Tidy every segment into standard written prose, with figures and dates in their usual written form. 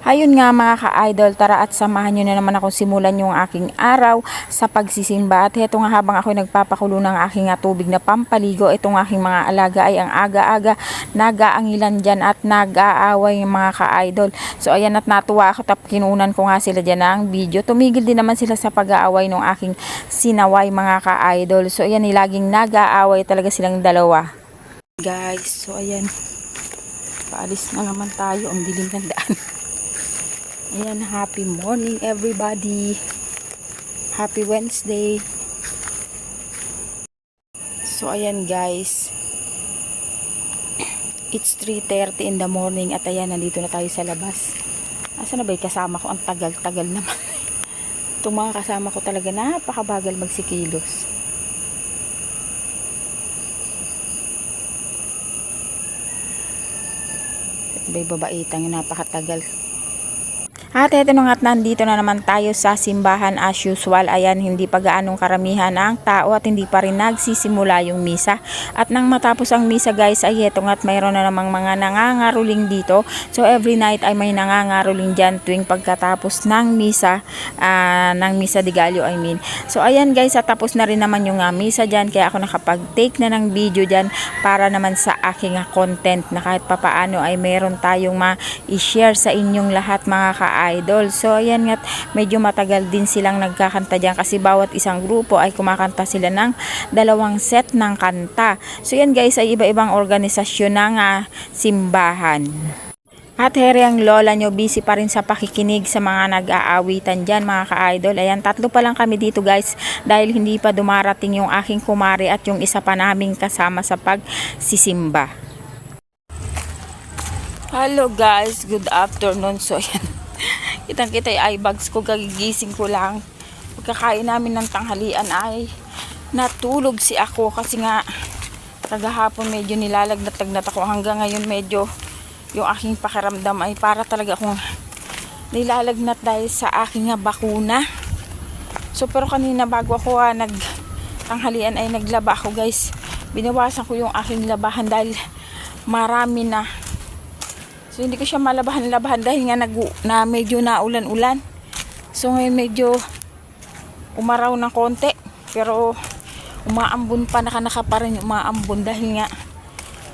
Ayun nga mga ka-idol, tara at samahan nyo na naman ako simulan yung aking araw sa pagsisimba. At heto nga habang ako nagpapakulo ng aking tubig na pampaligo, itong aking mga alaga ay ang aga-aga nag-aangilan dyan at nag-aaway yung mga ka-idol. So ayan, at natuwa ako, kinunan ko nga sila dyan ng video. Tumigil din naman sila sa pag-aaway ng aking sinaway mga ka-idol. So ayan, laging nag-aaway talaga silang dalawa. Guys, so ayan, paalis na naman tayo, ang dilim ng daan. Ayan, happy morning everybody. Happy Wednesday. So ayan guys, it's 3:30 in the morning at ayan, nandito na tayo sa labas. Asa na ba yung kasama ko? Ang tagal-tagal naman. Itong mga kasama ko talaga napakabagal magsikilos. May babaitang napakatagal. At eto na nga't nandito na naman tayo sa simbahan as usual. Ayan, hindi pa gaanong karamihan ang tao at hindi pa rin nagsisimula yung misa. At nang matapos ang misa guys, ay eto nga't mayroon na namang mga nangangaruling dito. So every night ay may nangangaruling dyan tuwing pagkatapos ng misa de Gallo I mean. So ayan guys, at tapos na rin naman yung misa dyan, kaya ako nakapag-take na ng video dyan para naman sa aking content na kahit papaano ay meron tayong ma-share sa inyong lahat mga ka-idol. So ayan nga, medyo matagal din silang nagkakanta dyan kasi bawat isang grupo ay kumakanta sila ng 2 set ng kanta. So yan guys, ay iba-ibang organisasyon ng simbahan. At here ang lola nyo, busy pa rin sa pakikinig sa mga nag-aawitan dyan mga ka-idol. Ayan, 3 pa lang kami dito guys dahil hindi pa dumarating yung aking kumare at yung isa pa naming kasama sa pagsisimba. Hello guys, good afternoon. So ayan, kitang-kita yung eye bags ko, gagigising ko lang. Pagkakain namin ng tanghalian ay natulog si ako kasi nga kagahapon medyo nilalagnat-lagnat ako. Hanggang ngayon medyo yung aking pakiramdam ay para talaga akong nilalagnat dahil sa aking bakuna. So pero kanina bago ako nagtanghalian ay naglaba ako guys. Binawasan ko yung aking labahan dahil marami na. So hindi ko siya malabahan-labahan dahil nga na medyo naulan-ulan. So ngayon medyo umaraw ng konti. Pero umaambon pa, naka pa rin umaambon dahil nga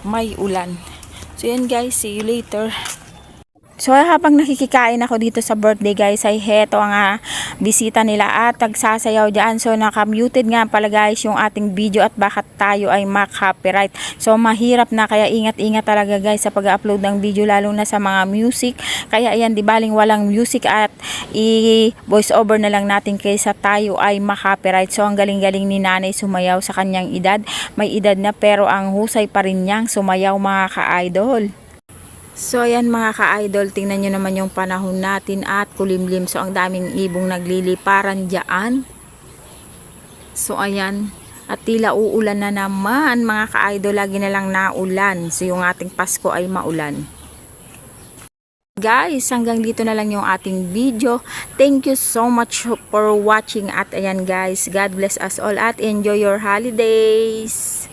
may ulan. So yan guys, see you later. So habang nakikikain ako dito sa birthday guys, ay heto ang bisita nila at tagsasayaw dyan. So naka-muted nga pala guys yung ating video at baka tayo ay ma-copyright. So mahirap na, kaya ingat-ingat talaga guys sa pag-upload ng video, lalo na sa mga music. Kaya ayan, di baling walang music at i-voice over na lang natin kaysa tayo ay ma-copyright. So ang galing-galing ni nanay sumayaw sa kanyang edad. May edad na pero ang husay pa rin niyang sumayaw mga ka-idol. So ayan mga ka-idol, tingnan nyo naman yung panahon natin at kulimlim. So ang daming ibong nagliliparan dyan. So ayan, at tila uulan na naman mga ka-idol, lagi na lang naulan. So yung ating Pasko ay maulan. Guys, hanggang dito na lang yung ating video. Thank you so much for watching. At ayan guys, God bless us all at enjoy your holidays.